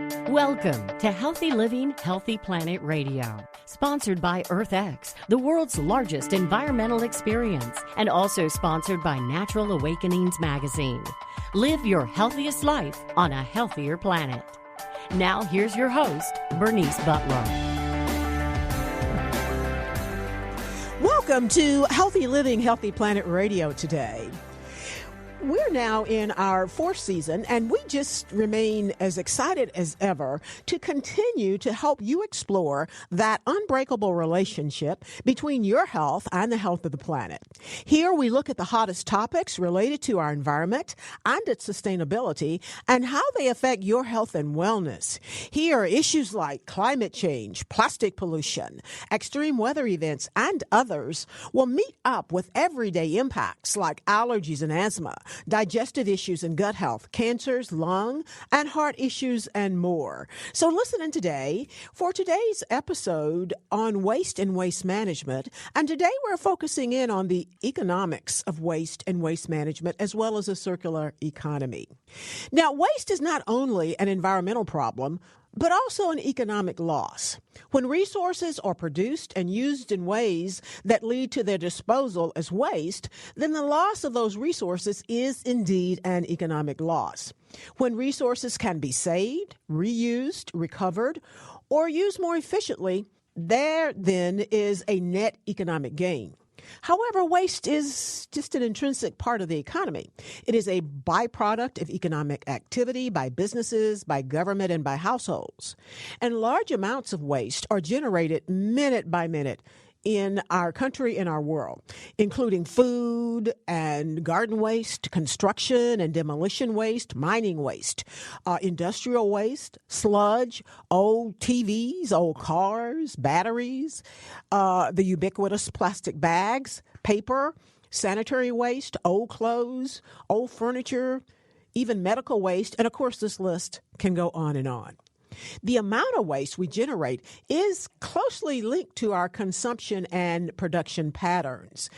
Welcome to Healthy Living, Healthy Planet Radio, sponsored by EarthX, the world's largest environmental experience, and also sponsored by Natural Awakenings magazine. Live your healthiest life on a healthier planet. Now, here's your host, Bernice Butler. Welcome to Healthy Living, Healthy Planet Radio today. We're now in our fourth season, and we just remain as excited as ever to continue to help you explore that unbreakable relationship between your health and the health of the planet. Here we look at the hottest topics related to our environment and its sustainability and how they affect your health and wellness. Here, issues like climate change, plastic pollution, extreme weather events, and others will meet up with everyday impacts like allergies and asthma, digestive issues and gut health, cancers, lung and heart issues, and more. So listen in today for today's episode on waste and waste management. And today we're focusing in on the economics of waste and waste management, as well as a circular economy. Now, waste is not only an environmental problem, but also an economic loss. When resources are produced and used in ways that lead to their disposal as waste, then the loss of those resources is indeed an economic loss. When resources can be saved, reused, recovered, or used more efficiently, there then is a net economic gain. However, waste is just an intrinsic part of the economy. It is a byproduct of economic activity by businesses, by government, and by households. And large amounts of waste are generated minute by minute in our country and our world, including food and garden waste, construction and demolition waste, mining waste, industrial waste, sludge, old TVs, old cars, batteries, the ubiquitous plastic bags, paper, sanitary waste, old clothes, old furniture, even medical waste, and of course this list can go on and on. The amount of waste we generate is closely linked to our consumption and production patterns.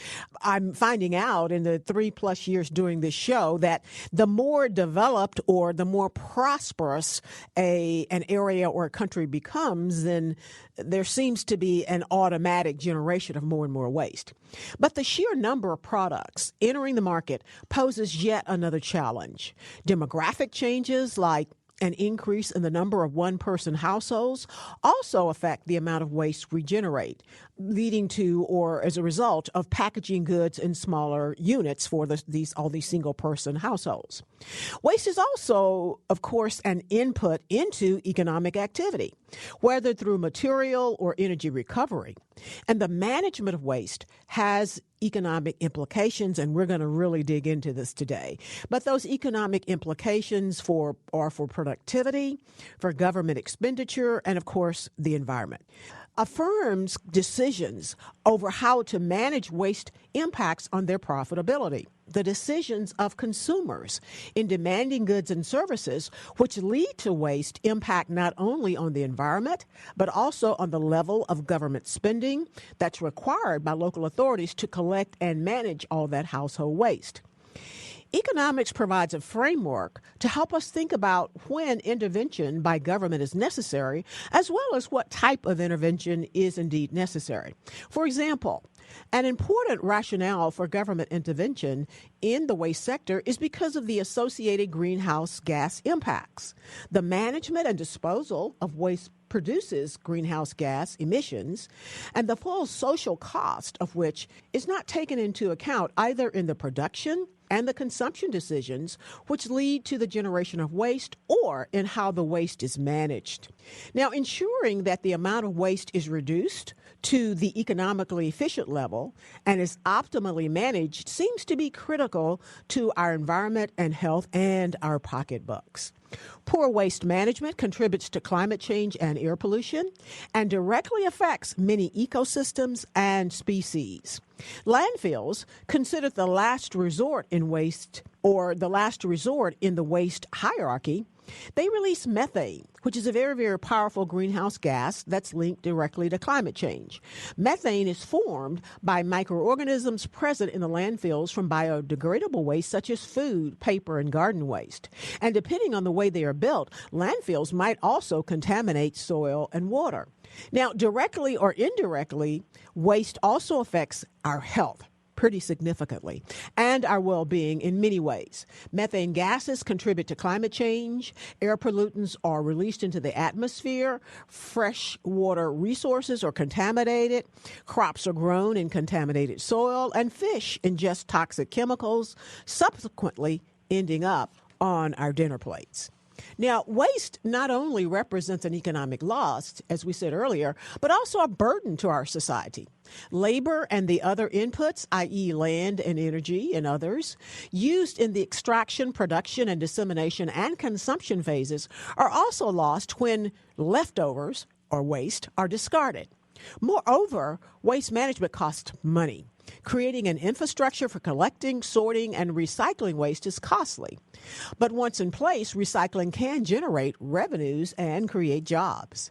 I'm finding out in the 3+ years doing this show that the more developed or the more prosperous an area or a country becomes, then there seems to be an automatic generation of more and more waste. But the sheer number of products entering the market poses yet another challenge. Demographic changes like an increase in the number of one-person households also affect the amount of waste we generate, leading to or as a result of packaging goods in smaller units for all these single-person households. Waste is also, of course, an input into economic activity, whether through material or energy recovery. And the management of waste has economic implications, and we're going to really dig into this today. But those economic implications are for productivity, for government expenditure, and of course, the environment. A firm's decisions over how to manage waste impacts on their profitability. The decisions of consumers in demanding goods and services which lead to waste impact not only on the environment, but also on the level of government spending that's required by local authorities to collect and manage all that household waste. Economics provides a framework to help us think about when intervention by government is necessary, as well as what type of intervention is indeed necessary. For example, an important rationale for government intervention in the waste sector is because of the associated greenhouse gas impacts. The management and disposal of waste produces greenhouse gas emissions, and the full social cost of which is not taken into account either in the production and the consumption decisions which lead to the generation of waste or in how the waste is managed. Now, ensuring that the amount of waste is reduced to the economically efficient level and is optimally managed seems to be critical to our environment and health and our pocketbooks. Poor waste management contributes to climate change and air pollution and directly affects many ecosystems and species. Landfills, considered the last resort in waste or the last resort in the waste hierarchy, They release methane, which is a very, very powerful greenhouse gas that's linked directly to climate change. Methane is formed by microorganisms present in the landfills from biodegradable waste such as food, paper, and garden waste. And depending on the way they are built, landfills might also contaminate soil and water. Now, directly or indirectly, waste also affects our health pretty significantly, and our well-being in many ways. Methane gases contribute to climate change. Air pollutants are released into the atmosphere. Fresh water resources are contaminated. Crops are grown in contaminated soil, and fish ingest toxic chemicals, subsequently ending up on our dinner plates. Now, waste not only represents an economic loss, as we said earlier, but also a burden to our society. Labor and the other inputs, i.e. land and energy and others, used in the extraction, production, and dissemination and consumption phases are also lost when leftovers or waste are discarded. Moreover, waste management costs money. Creating an infrastructure for collecting, sorting, and recycling waste is costly. But once in place, recycling can generate revenues and create jobs.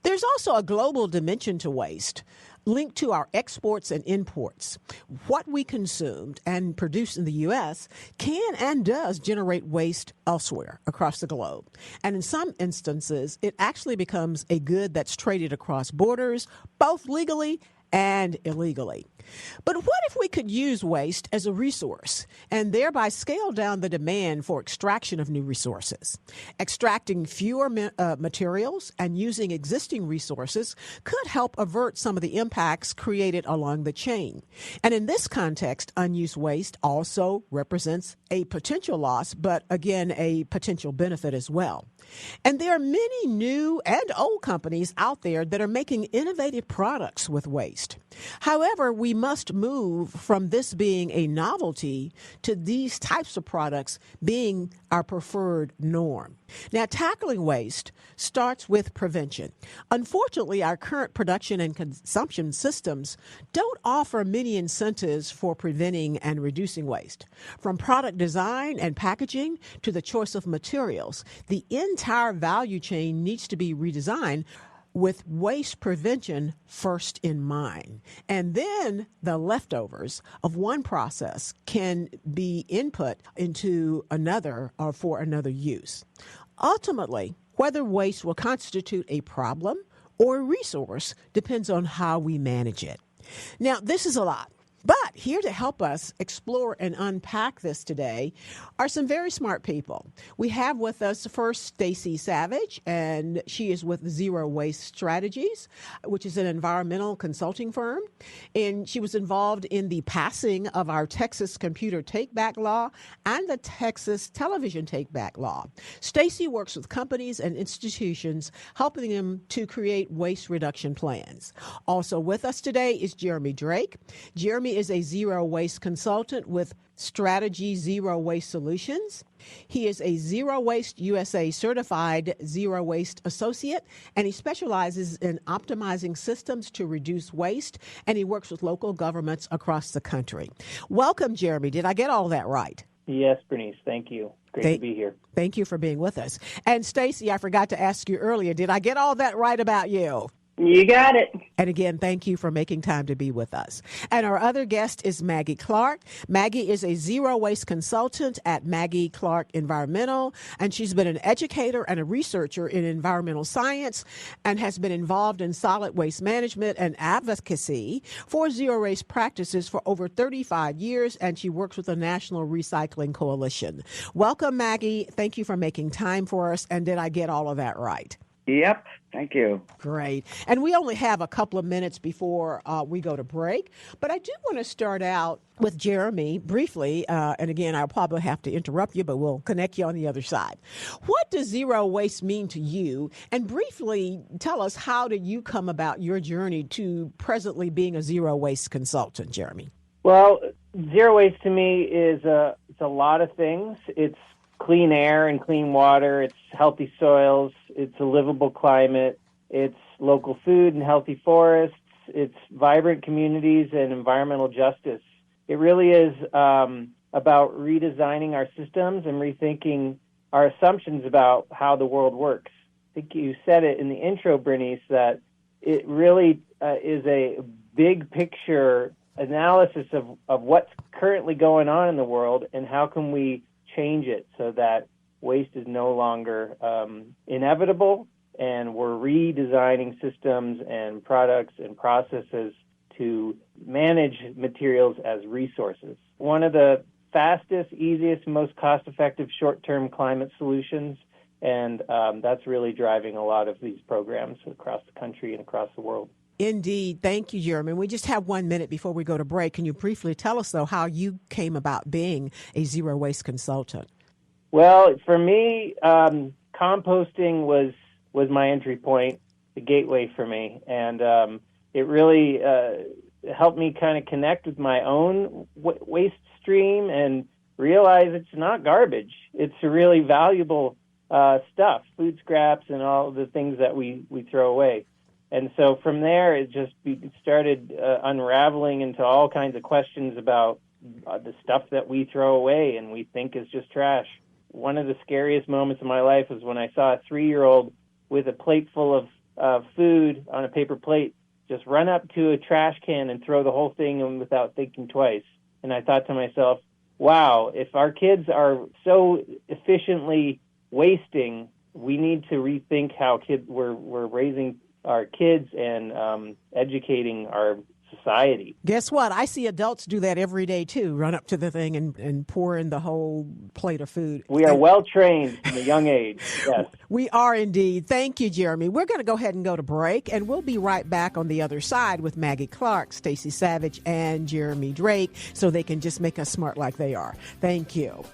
There's also a global dimension to waste, linked to our exports and imports. What we consumed and produce in the U.S. can and does generate waste elsewhere across the globe. And in some instances, it actually becomes a good that's traded across borders, both legally and illegally. But what if we could use waste as a resource and thereby scale down the demand for extraction of new resources? Extracting fewer materials and using existing resources could help avert some of the impacts created along the chain. And in this context, unused waste also represents a potential loss, but again, a potential benefit as well. And there are many new and old companies out there that are making innovative products with waste. However, we must move from this being a novelty to these types of products being our preferred norm. Now, tackling waste starts with prevention. Unfortunately, our current production and consumption systems don't offer many incentives for preventing and reducing waste. From product design and packaging to the choice of materials, the entire value chain needs to be redesigned with waste prevention first in mind. And then the leftovers of one process can be input into another or for another use. Ultimately, whether waste will constitute a problem or a resource depends on how we manage it. Now, this is a lot. But here to help us explore and unpack this today are some very smart people. We have with us first Stacy Savage, and she is with Zero Waste Strategies, which is an environmental consulting firm. And she was involved in the passing of our Texas computer take-back law and the Texas television take-back law. Stacy works with companies and institutions, helping them to create waste reduction plans. Also with us today is Jeremy Drake. Jeremy is a zero waste consultant with Strategy Zero Waste Solutions. He is a Zero Waste USA certified zero waste associate, and he specializes in optimizing systems to reduce waste, and he works with local governments across the country. Welcome, Jeremy. Did I get all that right? Yes, Bernice. Thank you. Great to be here. Thank you for being with us. And Stacy, I forgot to ask you earlier, did I get all that right about you? You got it. And again, thank you for making time to be with us. And our other guest is Maggie Clark. Maggie is a zero waste consultant at Maggie Clark Environmental, and she's been an educator and a researcher in environmental science and has been involved in solid waste management and advocacy for zero waste practices for over 35 years, and she works with the National Recycling Coalition. Welcome, Maggie. Thank you for making time for us. And did I get all of that right? Yep. Thank you. Great. And we only have a couple of minutes before we go to break. But I do want to start out with Jeremy briefly. And again, I'll probably have to interrupt you, but we'll connect you on the other side. What does zero waste mean to you? And briefly tell us, how did you come about your journey to presently being a zero waste consultant, Jeremy? Well, zero waste to me is it's a lot of things. It's clean air and clean water. It's healthy soils. It's a livable climate. It's local food and healthy forests. It's vibrant communities and environmental justice. It really is about redesigning our systems and rethinking our assumptions about how the world works. I think you said it in the intro, Bernice, that it really is a big picture analysis of what's currently going on in the world and how can we change it so that waste is no longer inevitable, and we're redesigning systems and products and processes to manage materials as resources. One of the fastest, easiest, most cost-effective short-term climate solutions, and that's really driving a lot of these programs across the country and across the world. Indeed. Thank you, Jeremy. We just have 1 minute before we go to break. Can you briefly tell us, though, how you came about being a zero waste consultant? Well, for me, composting was my entry point, the gateway for me. And it really helped me kind of connect with my own waste stream and realize it's not garbage. It's really valuable stuff, food scraps and all the things that we throw away. And so from there, it started unraveling into all kinds of questions about the stuff that we throw away and we think is just trash. One of the scariest moments of my life was when I saw a 3-year-old with a plate full of food on a paper plate just run up to a trash can and throw the whole thing in without thinking twice. And I thought to myself, wow, if our kids are so efficiently wasting, we need to rethink how we're raising our kids and educating our society. Guess what? I see adults do that every day, too. Run up to the thing and pour in the whole plate of food. We are well trained from a young age. Yes. We are indeed. Thank you, Jeremy. We're going to go ahead and go to break, and we'll be right back on the other side with Maggie Clark, Stacy Savage, and Jeremy Drake, so they can just make us smart like they are. Thank you.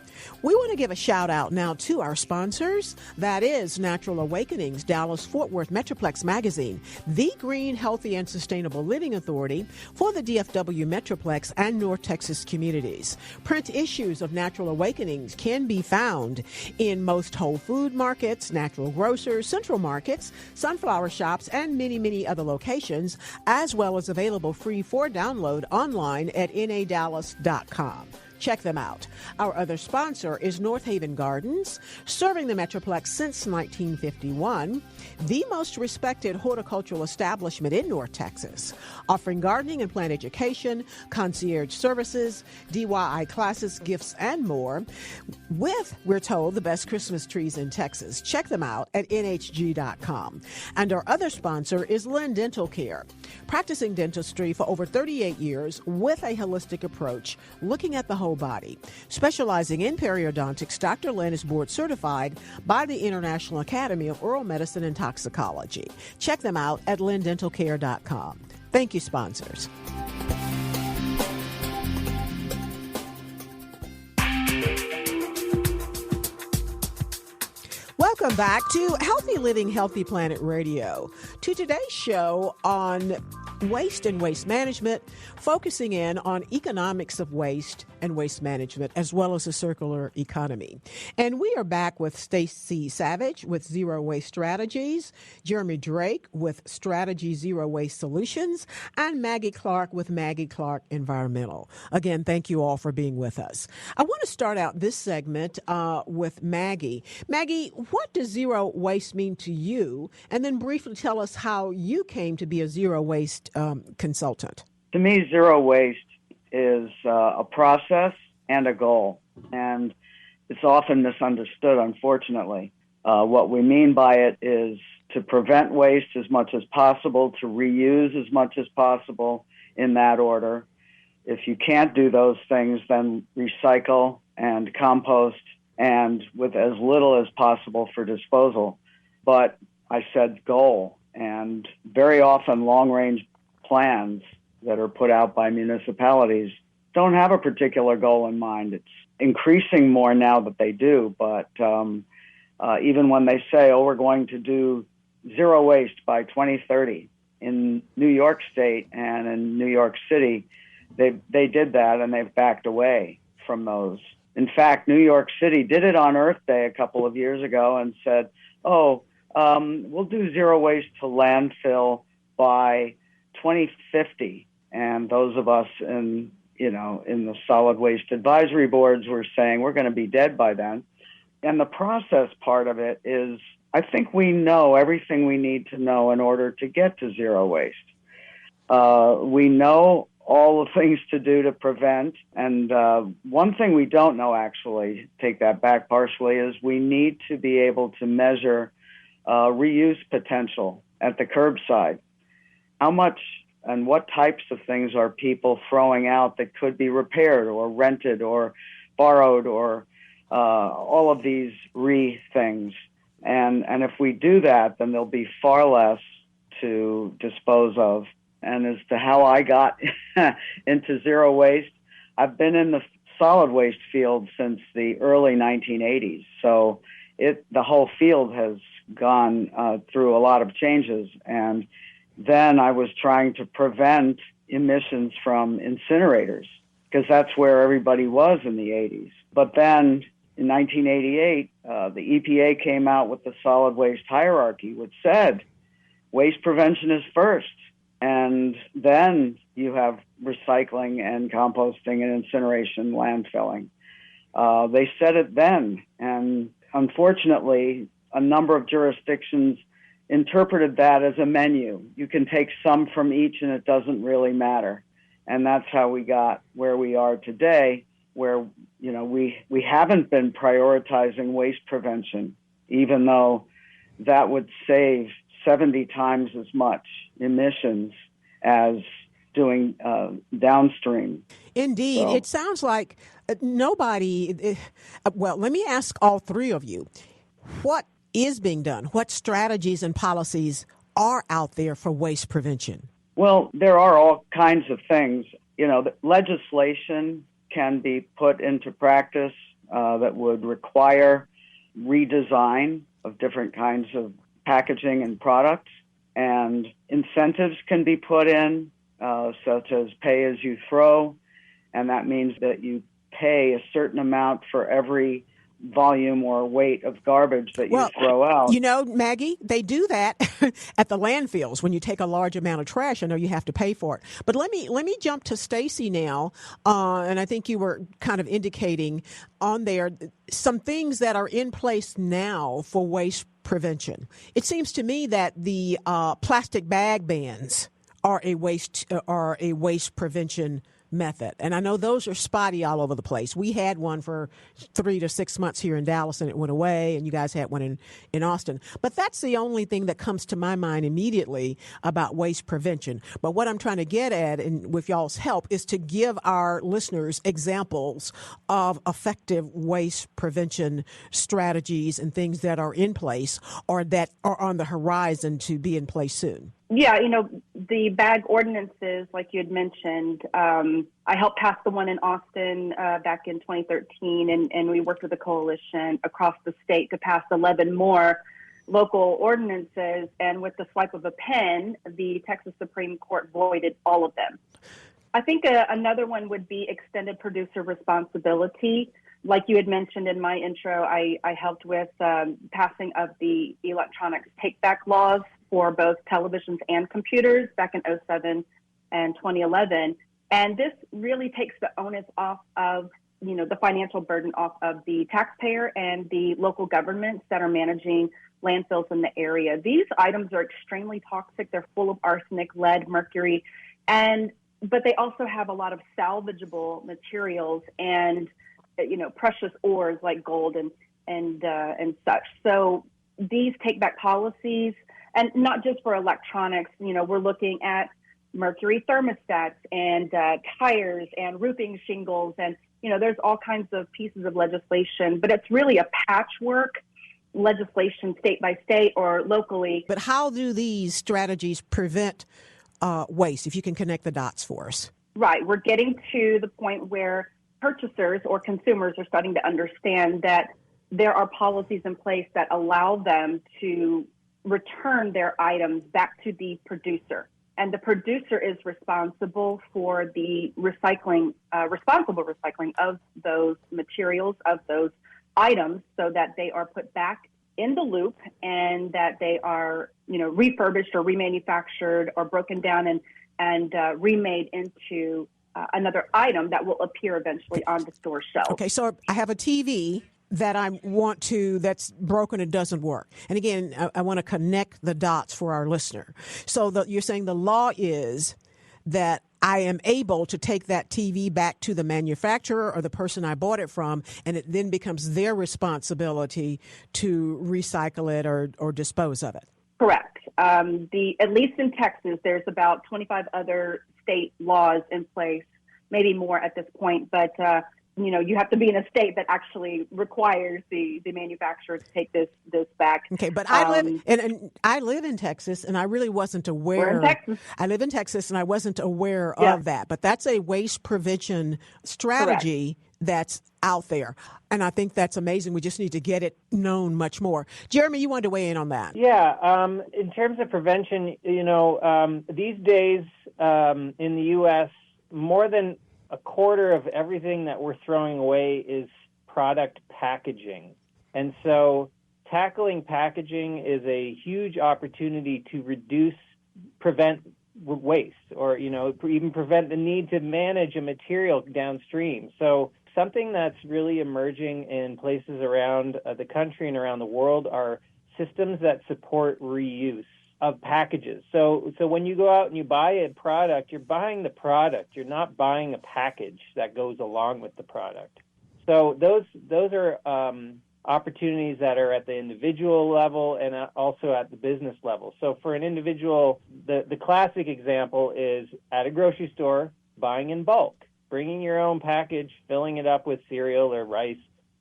We want to give a shout out now to our sponsors. That is Natural Awakenings, Dallas-Fort Worth Metroplex Magazine, the green, healthy, and sustainable living authority for the DFW Metroplex and North Texas communities. Print issues of Natural Awakenings can be found in most Whole Food markets, natural grocers, central markets, sunflower shops, and many, many other locations, as well as available free for download online at nadallas.com. Check them out. Our other sponsor is North Haven Gardens, serving the Metroplex since 1951, the most respected horticultural establishment in North Texas, offering gardening and plant education, concierge services, DIY classes, gifts, and more, with, we're told, the best Christmas trees in Texas. Check them out at nhg.com. And our other sponsor is Lynn Dental Care, practicing dentistry for over 38 years with a holistic approach, looking at the whole body. Specializing in periodontics, Dr. Lynn is board certified by the International Academy of Oral Medicine and Toxicology. Check them out at lindentalcare.com. Thank you, sponsors. Welcome back to Healthy Living, Healthy Planet Radio. To today's show on waste and waste management, focusing in on economics of waste and waste management, as well as a circular economy. And we are back with Stacy Savage with Zero Waste Strategies, Jeremy Drake with Strategy Zero Waste Solutions, and Maggie Clark with Maggie Clark Environmental. Again, thank you all for being with us. I want to start out this segment with Maggie. Maggie, what does zero waste mean to you? And then briefly tell us how you came to be a zero waste consultant. To me, zero waste is a process and a goal, and it's often misunderstood, unfortunately. What we mean by it is to prevent waste as much as possible, to reuse as much as possible in that order. If you can't do those things, then recycle and compost, and with as little as possible for disposal. But I said goal, and very often long-range plans that are put out by municipalities don't have a particular goal in mind. It's increasing more now that they do, but even when they say, we're going to do zero waste by 2030 in New York State and in New York City, they did that and they've backed away from those. In fact, New York City did it on Earth Day a couple of years ago and said, we'll do zero waste to landfill by 2050, and those of us in the solid waste advisory boards were saying we're going to be dead by then. And the process part of it is, I think we know everything we need to know in order to get to zero waste. We know all the things to do to prevent. And one thing we don't know, actually, take that back partially, is we need to be able to measure reuse potential at the curbside. How much and what types of things are people throwing out that could be repaired or rented or borrowed or all of these things. And if we do that, then there'll be far less to dispose of. And as to how I got into zero waste, I've been in the solid waste field since the early 1980s. So the whole field has gone through a lot of changes. And then I was trying to prevent emissions from incinerators, because that's where everybody was in the 80s. But then in 1988, the EPA came out with the solid waste hierarchy, which said waste prevention is first. And then you have recycling and composting and incineration, landfilling. They said it then. And unfortunately, a number of jurisdictions interpreted that as a menu. You can take some from each and it doesn't really matter. And that's how we got where we are today, where, you know, we haven't been prioritizing waste prevention, even though that would save 70 times as much emissions as doing downstream. Indeed. So, it sounds like nobody, well, let me ask all three of you, what is being done? What strategies and policies are out there for waste prevention? Well, there are all kinds of things. You know, the legislation can be put into practice that would require redesign of different kinds of packaging and products, and incentives can be put in, such as pay as you throw, and that means that you pay a certain amount for every volume or weight of garbage that you throw out. You know, Maggie, they do that at the landfills. When you take a large amount of trash, I know you have to pay for it. But let me jump to Stacy now, and I think you were kind of indicating on there some things that are in place now for waste prevention. It seems to me that the plastic bag bans are a waste prevention method. And I know those are spotty all over the place. We had one for 3 to 6 months here in Dallas and it went away, and you guys had one in Austin. But that's the only thing that comes to my mind immediately about waste prevention. But what I'm trying to get at, and with y'all's help, is to give our listeners examples of effective waste prevention strategies and things that are in place or that are on the horizon to be in place soon. Yeah, you know, the bag ordinances, like you had mentioned, I helped pass the one in Austin back in 2013, and we worked with a coalition across the state to pass 11 more local ordinances, and with the swipe of a pen, the Texas Supreme Court voided all of them. I think another one would be extended producer responsibility. Like you had mentioned in my intro, I helped with passing of the electronics take-back laws for both televisions and computers back in 2007 and 2011. And this really takes the onus off of, you know, the financial burden off of the taxpayer and the local governments that are managing landfills in the area. These items are extremely toxic. They're full of arsenic, lead, mercury, but they also have a lot of salvageable materials and, you know, precious ores like gold and such. So these take-back policies, and not just for electronics, you know, we're looking at mercury thermostats and tires and roofing shingles. And, you know, there's all kinds of pieces of legislation, but it's really a patchwork legislation state by state or locally. But how do these strategies prevent waste, if you can connect the dots for us? Right. We're getting to the point where purchasers or consumers are starting to understand that there are policies in place that allow them to return their items back to the producer. And the producer is responsible for the responsible recycling of those materials, of those items, so that they are put back in the loop and that they are, you know, refurbished or remanufactured or broken down and remade into another item that will appear eventually on the store shelf. Okay, so I have a TV that that's broken and doesn't work. And again, I want to connect the dots for our listener. So you're saying the law is that I am able to take that TV back to the manufacturer or the person I bought it from, and it then becomes their responsibility to recycle it or dispose of it. Correct. At least in Texas, there's about 25 other state laws in place, maybe more at this point, but you have to be in a state that actually requires the manufacturer to take this back. Okay, but I live in Texas, and I really wasn't aware. We're in Texas. I live in Texas, and I wasn't aware of that. But that's a waste prevention strategy that's out there, and I think that's amazing. We just need to get it known much more. Jeremy, you wanted to weigh in on that? Yeah, in terms of prevention, these days in the U.S., more than a quarter of everything that we're throwing away is product packaging. And so tackling packaging is a huge opportunity to prevent waste or, even prevent the need to manage a material downstream. So something that's really emerging in places around the country and around the world are systems that support reuse of packages. So when you go out and you buy a product, you're buying the product. You're not buying a package that goes along with the product. So those are opportunities that are at the individual level and also at the business level. So for an individual, the classic example is at a grocery store, buying in bulk, bringing your own package, filling it up with cereal or rice,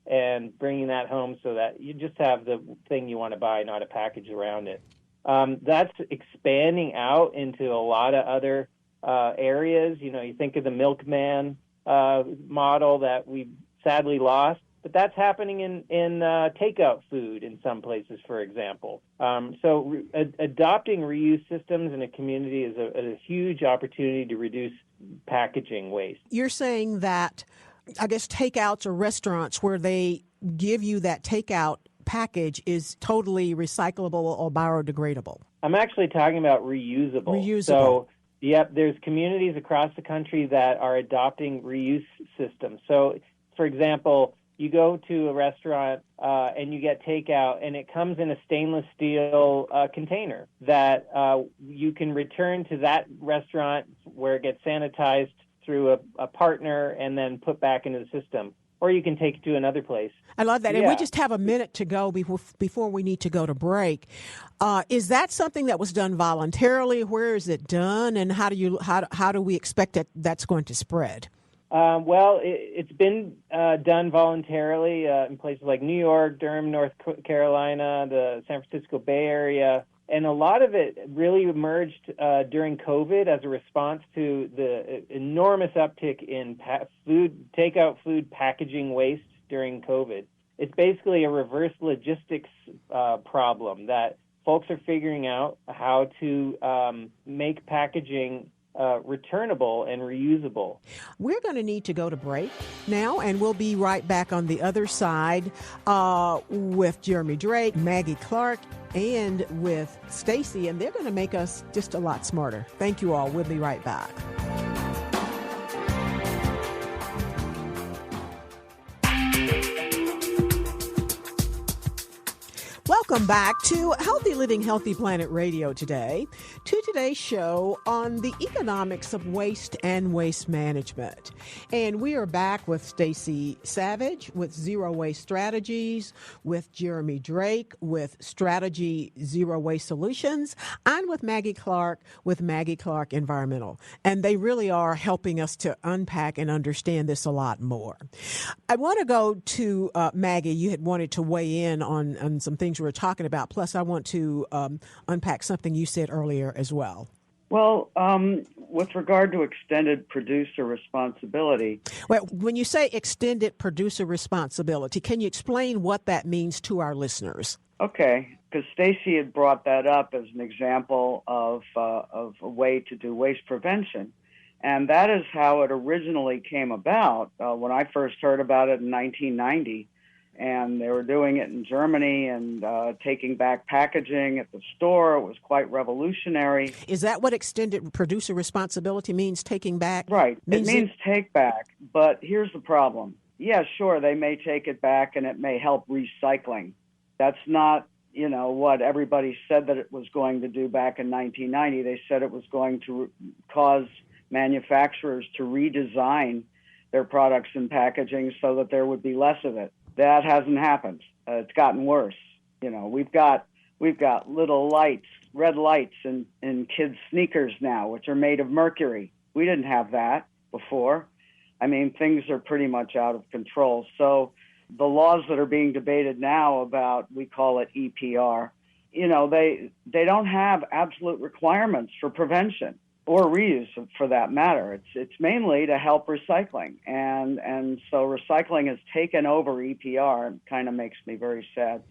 and bringing that home so that you just have the thing you want to buy, not a package around it. That's expanding out into a lot of other areas. You think of the milkman model that we sadly lost, but that's happening in takeout food in some places, for example. So adopting reuse systems in a community is a huge opportunity to reduce packaging waste. You're saying that, I guess, takeouts or restaurants where they give you that takeout package is totally recyclable or biodegradable. I'm actually talking about reusable. So, there's communities across the country that are adopting reuse systems. So, for example, you go to a restaurant and you get takeout, and it comes in a stainless steel container that you can return to that restaurant where it gets sanitized through a partner and then put back into the system. Or you can take it to another place. I love that. And we just have a minute to go before we need to go to break. Is that something that was done voluntarily? Where is it done? And how do we expect that's going to spread? It's been done voluntarily in places like New York, Durham, North Carolina, the San Francisco Bay Area. And a lot of it really emerged during COVID as a response to the enormous uptick in takeout food packaging waste during COVID. It's basically a reverse logistics problem that folks are figuring out how to make packaging returnable and reusable. We're going to need to go to break now, and we'll be right back on the other side with Jeremy Drake, Maggie Clark, and with Stacy, and they're going to make us just a lot smarter. Thank you all. We'll be right back. Welcome back to Healthy Living, Healthy Planet Radio today. To today's show on the economics of waste and waste management. And we are back with Stacy Savage with Zero Waste Strategies, with Jeremy Drake with Strategy Zero Waste Solutions, and with Maggie Clark with Maggie Clark Environmental. And they really are helping us to unpack and understand this a lot more. I want to go to Maggie. You had wanted to weigh in on some things we were talking about. Plus, I want to unpack something you said earlier as well. Well, with regard to extended producer responsibility. Well, when you say extended producer responsibility, can you explain what that means to our listeners? Okay, because Stacy had brought that up as an example of a way to do waste prevention. And that is how it originally came about when I first heard about it in 1990. And they were doing it in Germany and taking back packaging at the store. It was quite revolutionary. Is that what extended producer responsibility means, taking back? Right. It means take back. But here's the problem. yeah, sure, they may take it back and it may help recycling. That's not, what everybody said that it was going to do back in 1990. They said it was going to cause manufacturers to redesign their products and packaging so that there would be less of it. That hasn't happened. It's gotten worse. We've got little lights, red lights in kids' sneakers now, which are made of mercury. We didn't have that before. I mean, things are pretty much out of control. So the laws that are being debated now about, we call it EPR, they don't have absolute requirements for prevention or reuse for that matter. It's mainly to help recycling. And so recycling has taken over EPR and kind of makes me very sad.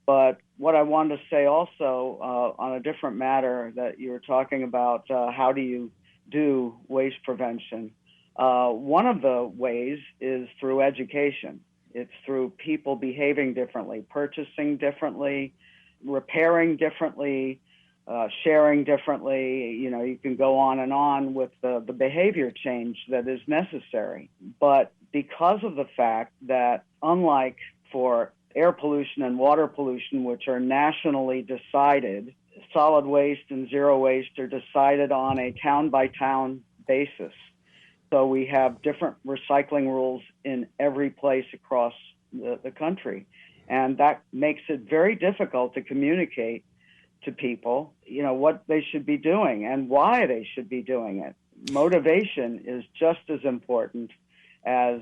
But what I wanted to say also on a different matter that you were talking about, how do you do waste prevention? One of the ways is through education. It's through people behaving differently, purchasing differently, repairing differently, sharing differently. You can go on and on with the behavior change that is necessary. But because of the fact that, unlike for air pollution and water pollution, which are nationally decided, solid waste and zero waste are decided on a town-by-town basis. So we have different recycling rules in every place across the country. And that makes it very difficult to communicate to people, what they should be doing and why they should be doing it. Motivation is just as important as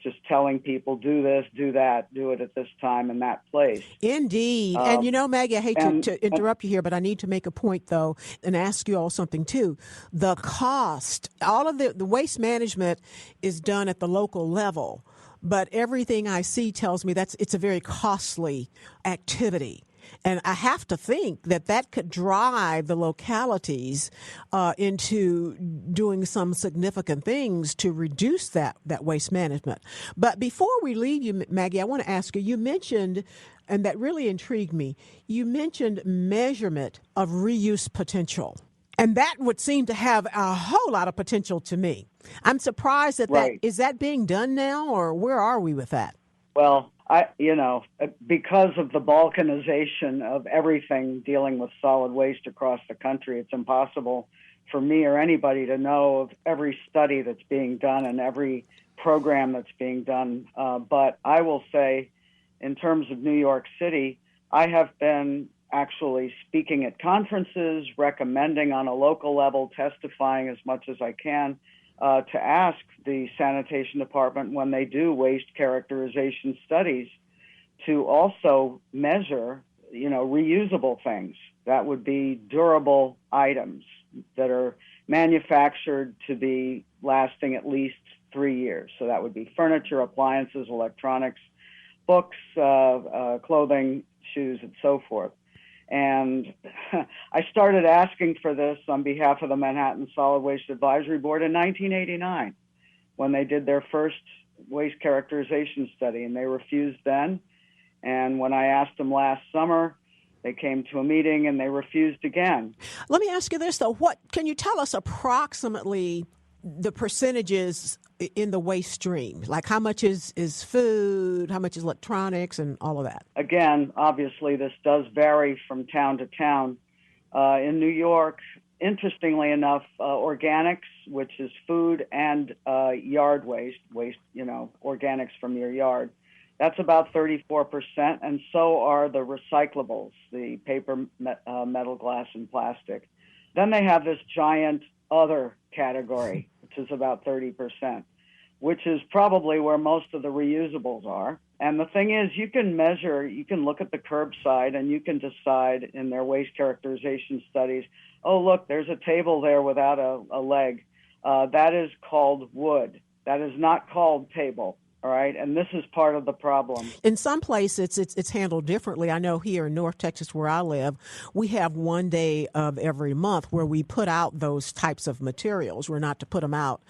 just telling people, do this, do that, do it at this time and that place. Indeed. And Maggie, I hate to interrupt you here, but I need to make a point, though, and ask you all something, too. The cost, all of the waste management is done at the local level, but everything I see tells me it's a very costly activity. And I have to think that could drive the localities into doing some significant things to reduce that waste management. But before we leave you, Maggie, I want to ask you, you mentioned, and that really intrigued me, you mentioned measurement of reuse potential. And that would seem to have a whole lot of potential to me. I'm surprised that is that being done now, or where are we with that? Well, because of the balkanization of everything dealing with solid waste across the country, it's impossible for me or anybody to know of every study that's being done and every program that's being done. But I will say, in terms of New York City, I have been actually speaking at conferences, recommending on a local level, testifying as much as I can, to ask the sanitation department when they do waste characterization studies to also measure, reusable things. That would be durable items that are manufactured to be lasting at least 3 years. So that would be furniture, appliances, electronics, books, clothing, shoes, and so forth. And I started asking for this on behalf of the Manhattan Solid Waste Advisory Board in 1989 when they did their first waste characterization study, and they refused then. And when I asked them last summer, they came to a meeting and they refused again. Let me ask you this, though. What can you tell us approximately the percentages in the waste stream? Like how much is food, how much is electronics, and all of that? Again, obviously, this does vary from town to town. In New York, interestingly enough, organics, which is food and yard waste, organics from your yard, that's about 34%, and so are the recyclables, the paper, metal, glass, and plastic. Then they have this giant other category, which is about 30%, which is probably where most of the reusables are. And the thing is, you can look at the curbside and you can decide in their waste characterization studies, oh, look, there's a table there without a leg. That is called wood. That is not called table. All right, and this is part of the problem. In some places, it's handled differently. I know here in North Texas, where I live, we have one day of every month where we put out those types of materials. We're not to put them out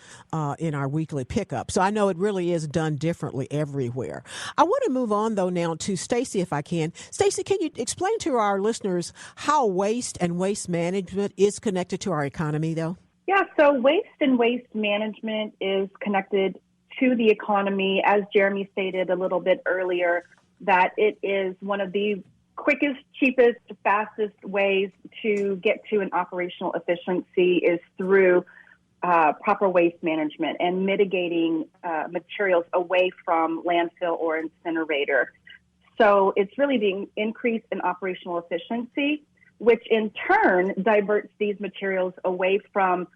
in our weekly pickup. So I know it really is done differently everywhere. I want to move on, though, now to Stacy, if I can. Stacy, can you explain to our listeners how waste and waste management is connected to our economy, though? Yeah, so waste and waste management is connected to the economy. As Jeremy stated a little bit earlier, that it is one of the quickest, cheapest, fastest ways to get to an operational efficiency is through proper waste management and mitigating materials away from landfill or incinerator. So it's really the increase in operational efficiency, which in turn diverts these materials away from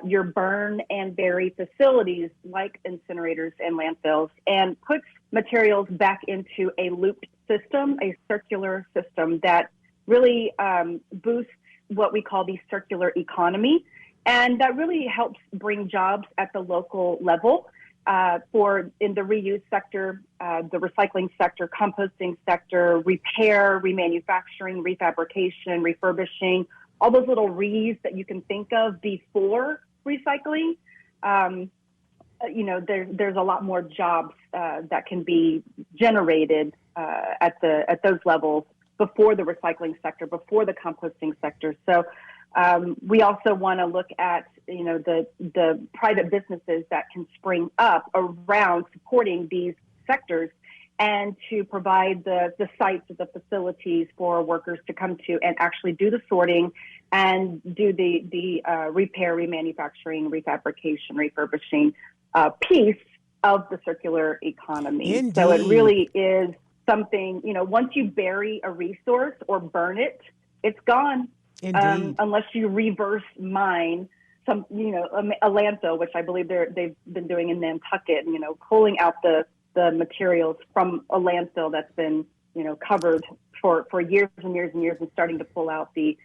your burn and bury facilities like incinerators and landfills, and puts materials back into a looped system, a circular system that really boosts what we call the circular economy. And that really helps bring jobs at the local level for in the reuse sector, the recycling sector, composting sector, repair, remanufacturing, refabrication, refurbishing, all those little re's that you can think of before recycling. There's a lot more jobs that can be generated at those levels before the recycling sector, before the composting sector. So we also want to look at the private businesses that can spring up around supporting these sectors, and to provide the sites, the facilities for workers to come to and actually do the sorting and do the repair, remanufacturing, refabrication, refurbishing piece of the circular economy. Indeed. So it really is something, once you bury a resource or burn it, it's gone. Indeed. Unless you reverse mine some, a landfill, which I believe they've been doing in Nantucket, pulling out the materials from a landfill that's been, covered for years and years and years, and starting to pull out the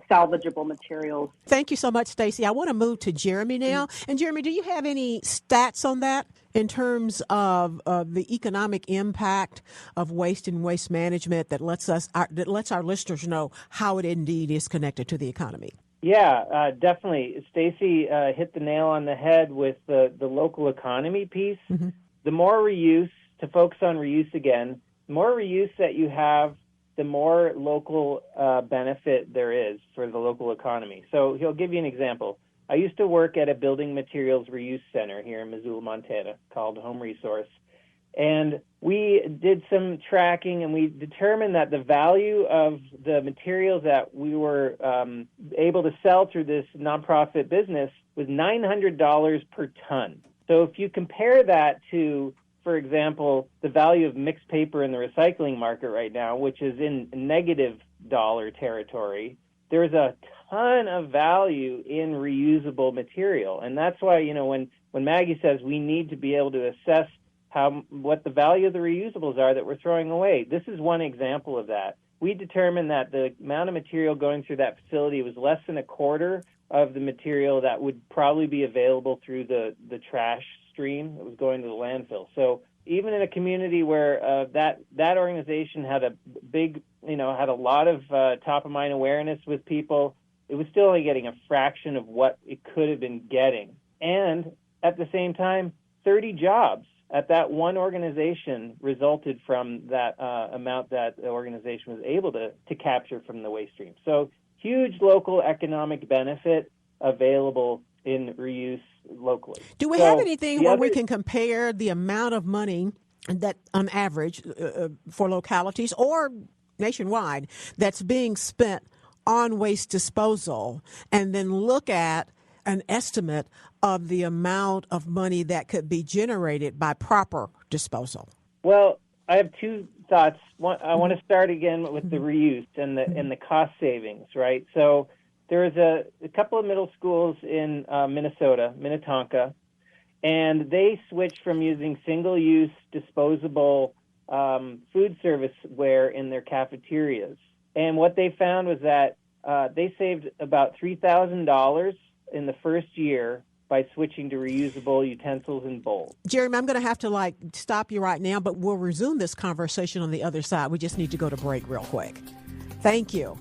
salvageable materials. Thank you so much, Stacy. I want to move to Jeremy now. And Jeremy, do you have any stats on that in terms of the economic impact of waste and waste management that lets our listeners know how it indeed is connected to the economy? Yeah, definitely. Stacy hit the nail on the head with the local economy piece. Mm-hmm. The more reuse, to focus on reuse again, the more reuse that you have, the more local benefit there is for the local economy. So he'll give you an example. I used to work at a building materials reuse center here in Missoula, Montana, called Home Resource. And we did some tracking, and we determined that the value of the materials that we were able to sell through this nonprofit business was $900 per ton. So if you compare that to, for example, the value of mixed paper in the recycling market right now, which is in negative dollar territory, there's a ton of value in reusable material. And that's why, when Maggie says we need to be able to assess what the value of the reusables are that we're throwing away, this is one example of that. We determined that the amount of material going through that facility was less than a quarter of the material that would probably be available through the trash stream that was going to the landfill. So even in a community where that organization had a big, had a lot of top of mind awareness with people, it was still only getting a fraction of what it could have been getting. And at the same time, 30 jobs at that one organization resulted from that amount that the organization was able to capture from the waste stream. So huge local economic benefit available in reuse locally. Do we have anything where we can compare the amount of money that on average for localities or nationwide that's being spent on waste disposal, and then look at an estimate of the amount of money that could be generated by proper disposal? Well, I have two thoughts. One, I want to start again with the reuse and the cost savings, right? So there's a couple of middle schools in Minnesota, Minnetonka, and they switched from using single-use disposable food serviceware in their cafeterias. And what they found was that they saved about $3,000 in the first year by switching to reusable utensils and bowls. Jeremy, I'm going to have to stop you right now, but we'll resume this conversation on the other side. We just need to go to break real quick. Thank you.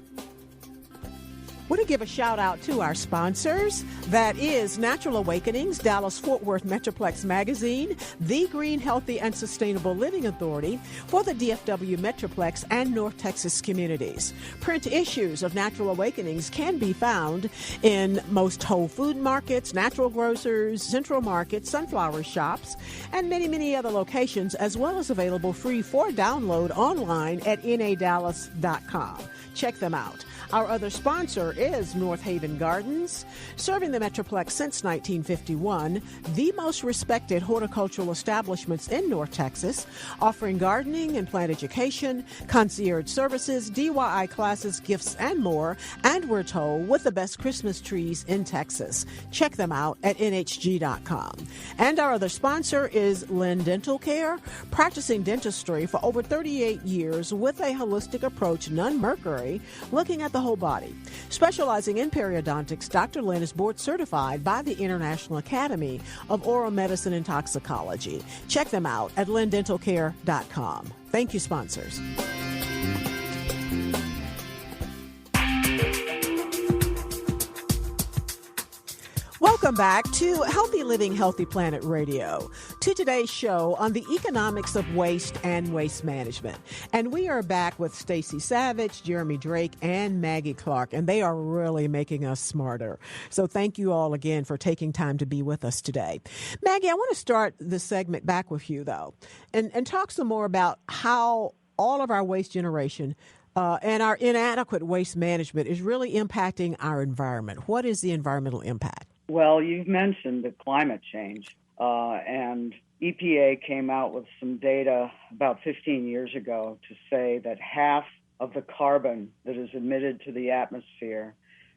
Want to give a shout out to our sponsors. That is Natural Awakenings, Dallas-Fort Worth Metroplex Magazine, the Green, Healthy, and Sustainable Living Authority for the DFW Metroplex and North Texas communities. Print issues of Natural Awakenings can be found in most Whole Food markets, natural grocers, Central Markets, sunflower shops, and many, many other locations, as well as available free for download online at nadallas.com. Check them out. Our other sponsor is North Haven Gardens, serving the Metroplex since 1951, the most respected horticultural establishments in North Texas, offering gardening and plant education, concierge services, DIY classes, gifts, and more, and we're told with the best Christmas trees in Texas. Check them out at nhg.com. And our other sponsor is Lynn Dental Care, practicing dentistry for over 38 years with a holistic approach, none mercury, looking at the whole body. Specializing in periodontics, Dr. Lynn is board certified by the International Academy of Oral Medicine and Toxicology. Check them out at lindentalcare.com. Thank you, sponsors. Welcome back to Healthy Living, Healthy Planet Radio, to today's show on the economics of waste and waste management. And we are back with Stacy Savage, Jeremy Drake, and Maggie Clark, and they are really making us smarter. So thank you all again for taking time to be with us today. Maggie, I want to start this segment back with you, though, and talk some more about how all of our waste generation and our inadequate waste management is really impacting our environment. What is the environmental impact? Well, you've mentioned the climate change, and EPA came out with some data about 15 years ago to say that half of the carbon that is emitted to the atmosphere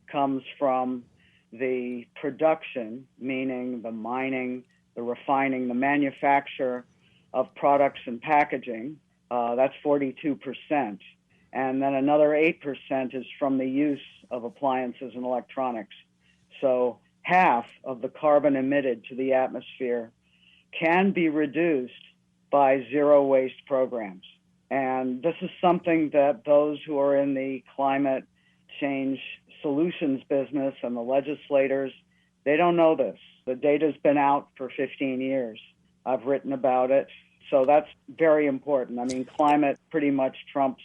comes from the production, meaning the mining, the refining, the manufacture of products and packaging. That's 42%. And then another 8% is from the use of appliances and electronics. So half of the carbon emitted to the atmosphere can be reduced by zero waste programs. And this is something that those who are in the climate change solutions business and the legislators, they don't know this. The data's been out for 15 years. I've written about it. So that's very important. I mean, climate pretty much trumps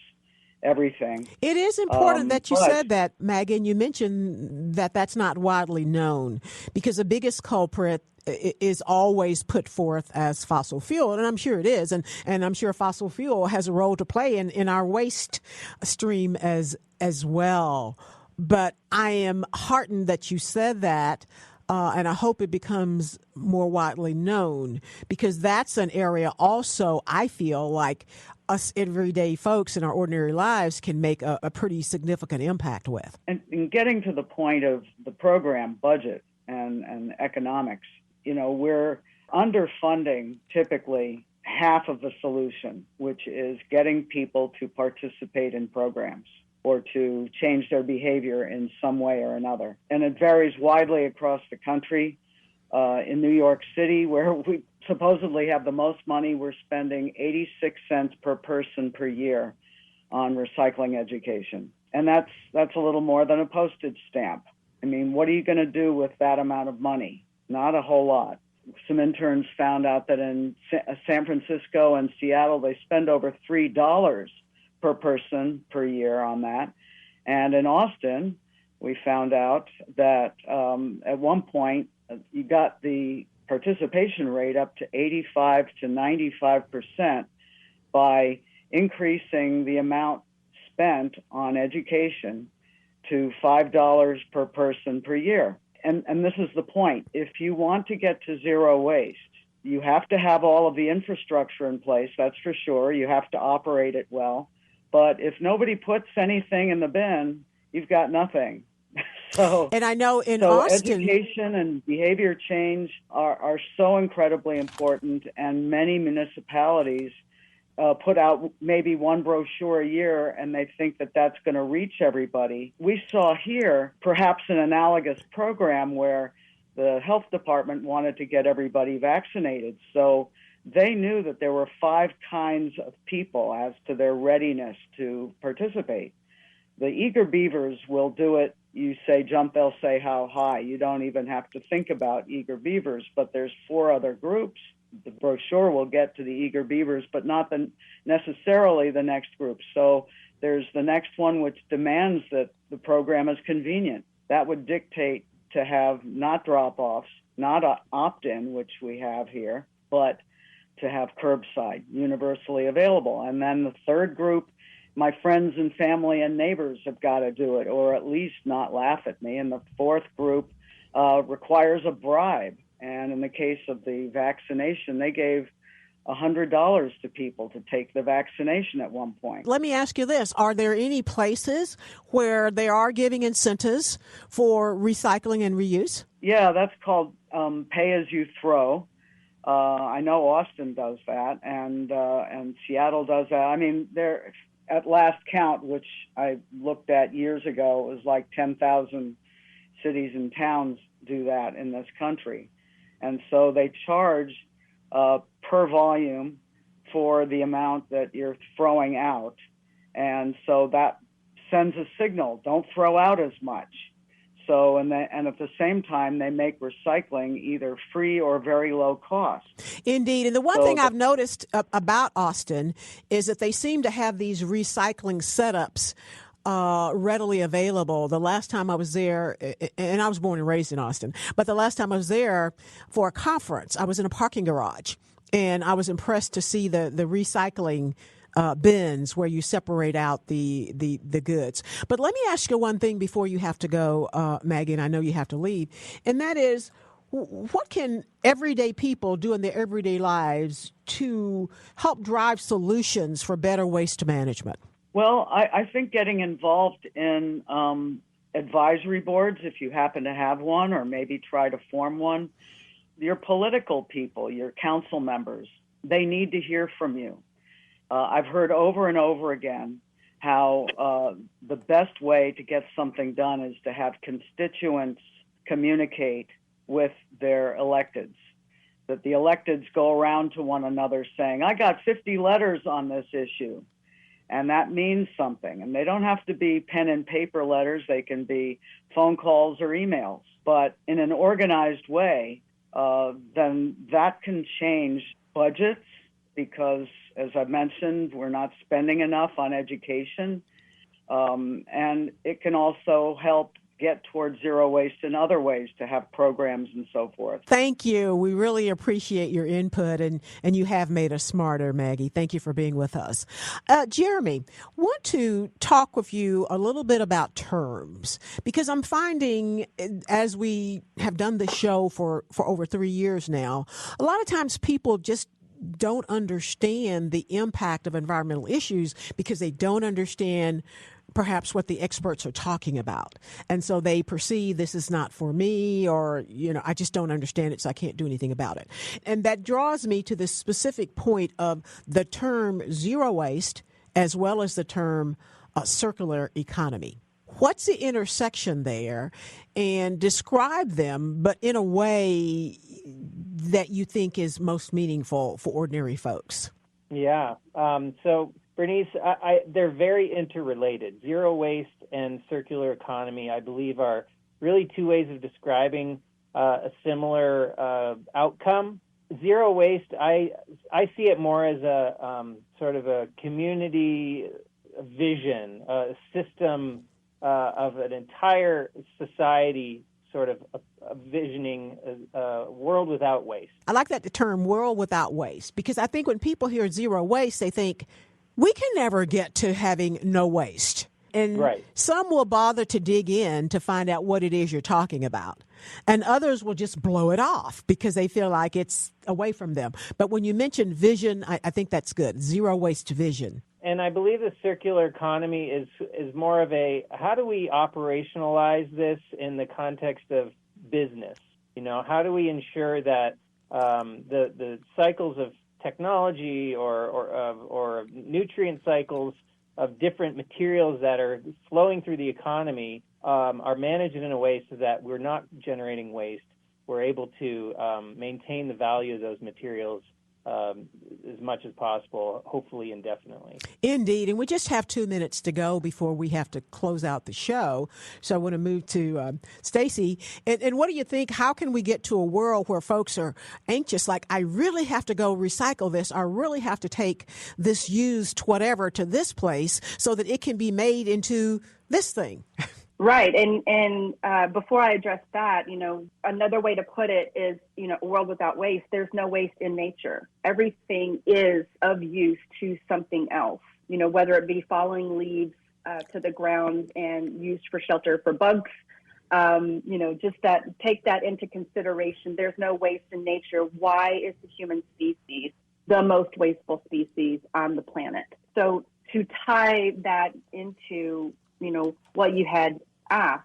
everything. It is important that you said that, Maggie, and you mentioned that that's not widely known, because the biggest culprit is always put forth as fossil fuel, and I'm sure it is, and I'm sure fossil fuel has a role to play in our waste stream as well. But I am heartened that you said that, and I hope it becomes more widely known, because that's an area also I feel like us everyday folks in our ordinary lives can make a pretty significant impact with. And in getting to the point of the program budget and economics, you know, we're underfunding typically half of the solution, which is getting people to participate in programs or to change their behavior in some way or another. And it varies widely across the country. In New York City, where we supposedly have the most money, we're spending 86 cents per person per year on recycling education. And that's a little more than a postage stamp. I mean, what are you going to do with that amount of money? Not a whole lot. Some interns found out that in San Francisco and Seattle, they spend over $3 per person per year on that. And in Austin, we found out that at one point, you got the participation rate up to 85 to 95% by increasing the amount spent on education to $5 per person per year. And this is the point. If you want to get to zero waste, you have to have all of the infrastructure in place, that's for sure. You have to operate it well. But if nobody puts anything in the bin, you've got nothing. And I know in Austin, education and behavior change are so incredibly important, and many municipalities put out maybe one brochure a year, and they think that that's going to reach everybody. We saw here perhaps an analogous program where the health department wanted to get everybody vaccinated. So they knew that there were 5 kinds of people as to their readiness to participate. The eager beavers will do it. You say jump, they'll say how high. You don't even have to think about eager beavers, but there's 4 other groups. The brochure will get to the eager beavers, but not necessarily the next group. So there's the next one, which demands that the program is convenient. That would dictate to have not drop-offs, not opt-in, which we have here, but to have curbside, universally available. And then the third group, my friends and family and neighbors have got to do it, or at least not laugh at me. And the fourth group requires a bribe. And in the case of the vaccination, they gave $100 to people to take the vaccination at one point. Let me ask you this. Are there any places where they are giving incentives for recycling and reuse? Yeah, that's called pay as you throw. I know Austin does that, and Seattle does that. I mean, there at last count, which I looked at years ago, it was like 10,000 cities and towns do that in this country. And so they charge per volume for the amount that you're throwing out. And so that sends a signal, don't throw out as much. So, and at the same time, they make recycling either free or very low cost. Indeed. And the one thing I've noticed about Austin is that they seem to have these recycling setups readily available. The last time I was there, and I was born and raised in Austin, but the last time I was there for a conference, I was in a parking garage, and I was impressed to see the recycling bins where you separate out the goods. But let me ask you one thing before you have to go, Maggie, and I know you have to leave, and that is, what can everyday people do in their everyday lives to help drive solutions for better waste management? Well, I think getting involved in advisory boards, if you happen to have one, or maybe try to form one, your political people, your council members, they need to hear from you. I've heard over and over again how the best way to get something done is to have constituents communicate with their electeds, that the electeds go around to one another saying, I got 50 letters on this issue. And that means something. And they don't have to be pen and paper letters. They can be phone calls or emails. But in an organized way, then that can change budgets because, as I mentioned, we're not spending enough on education. And it can also help get towards zero waste in other ways to have programs and so forth. Thank you. We really appreciate your input, and you have made us smarter, Maggie. Thank you for being with us. Jeremy, want to talk with you a little bit about terms, because I'm finding, as we have done this show for over 3 years now, a lot of times people just don't understand the impact of environmental issues because they don't understand perhaps what the experts are talking about. And so they perceive this is not for me, or, I just don't understand it, so I can't do anything about it. And that draws me to the specific point of the term zero waste as well as the term circular economy. What's the intersection there? And describe them, but in a way that you think is most meaningful for ordinary folks. Yeah. So, Bernice, they're very interrelated. Zero waste and circular economy, I believe, are really two ways of describing a similar outcome. Zero waste, I see it more as a sort of a community vision, a system of an entire society sort of visioning a world without waste. I like that term, world without waste, because I think when people hear zero waste, they think, we can never get to having no waste. And right. Some will bother to dig in to find out what it is you're talking about. And others will just blow it off because they feel like it's away from them. But when you mention vision, I think that's good. Zero waste vision. And I believe the circular economy is more of a, how do we operationalize this in the context of business? How do we ensure that the cycles of technology or nutrient cycles of different materials that are flowing through the economy are managed in a way so that we're not generating waste. We're able to maintain the value of those materials as much as possible, hopefully indefinitely. Indeed. And we just have 2 minutes to go before we have to close out the show. So I want to move to Stacy. And what do you think? How can we get to a world where folks are anxious, like, I really have to go recycle this, I really have to take this used whatever to this place so that it can be made into this thing? Right. And before I address that, another way to put it is, a world without waste. There's no waste in nature. Everything is of use to something else, whether it be falling leaves to the ground and used for shelter for bugs. Just take that into consideration. There's no waste in nature. Why is the human species the most wasteful species on the planet? So to tie that into what you had asked,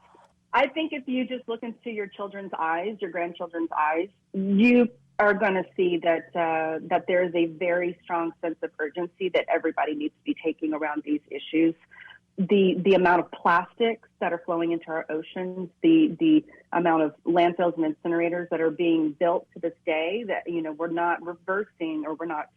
I think if you just look into your children's eyes, your grandchildren's eyes, you are going to see that there is a very strong sense of urgency that everybody needs to be taking around these issues. The amount of plastics that are flowing into our oceans, the amount of landfills and incinerators that are being built to this day, that we're not reversing, or we're not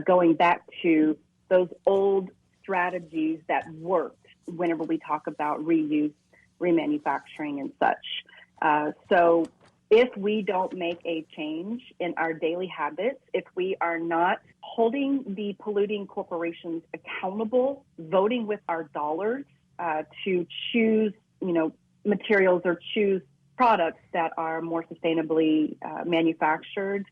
going back to those old strategies that worked whenever we talk about reuse, remanufacturing, and such. So if we don't make a change in our daily habits, if we are not holding the polluting corporations accountable, voting with our dollars to choose, materials or choose products that are more sustainably manufactured,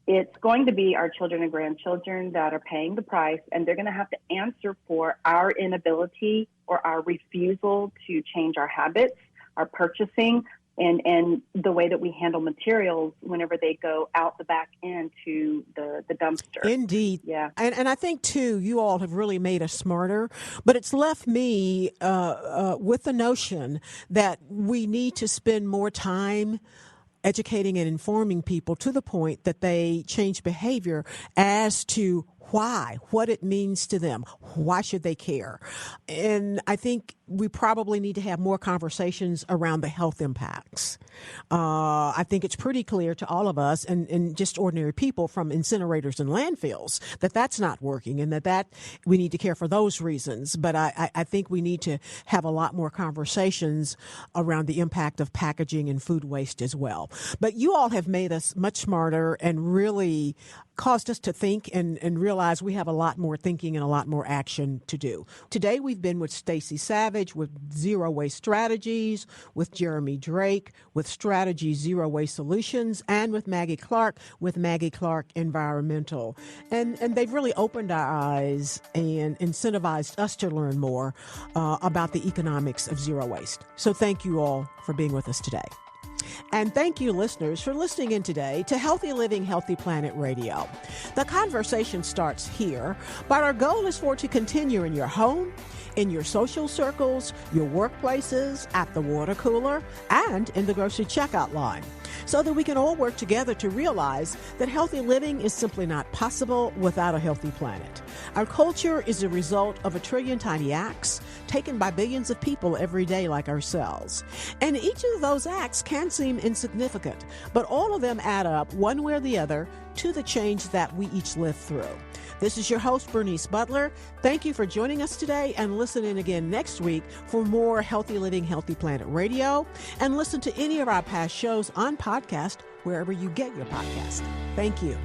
it's going to be our children and grandchildren that are paying the price, and they're going to have to answer for our inability or our refusal to change our habits, our purchasing, and the way that we handle materials whenever they go out the back end to the dumpster. Indeed. Yeah. And I think, too, you all have really made us smarter, but it's left me with the notion that we need to spend more time educating and informing people to the point that they change behavior as to why, what it means to them, why should they care. And I think we probably need to have more conversations around the health impacts. I think it's pretty clear to all of us and just ordinary people from incinerators and landfills that that's not working, and that we need to care for those reasons. But I think we need to have a lot more conversations around the impact of packaging and food waste as well. But you all have made us much smarter and really caused us to think and realize we have a lot more thinking and a lot more action to do. Today we've been with Stacy Savage with Zero Waste Strategies, with Jeremy Drake with Strategy Zero Waste Solutions, and with Maggie Clark with Maggie Clark Environmental. And they've really opened our eyes and incentivized us to learn more about the economics of zero waste. So thank you all for being with us today. And thank you, listeners, for listening in today to Healthy Living, Healthy Planet Radio. The conversation starts here, but our goal is for it to continue in your home, in your social circles, your workplaces, at the water cooler, and in the grocery checkout line, so that we can all work together to realize that healthy living is simply not possible without a healthy planet. Our culture is a result of 1 trillion tiny acts taken by billions of people every day like ourselves. And each of those acts can seem insignificant, but all of them add up one way or the other to the change that we each live through. This is your host, Bernice Butler. Thank you for joining us today, and listen in again next week for more Healthy Living, Healthy Planet Radio, and listen to any of our past shows on podcast wherever you get your podcast. Thank you.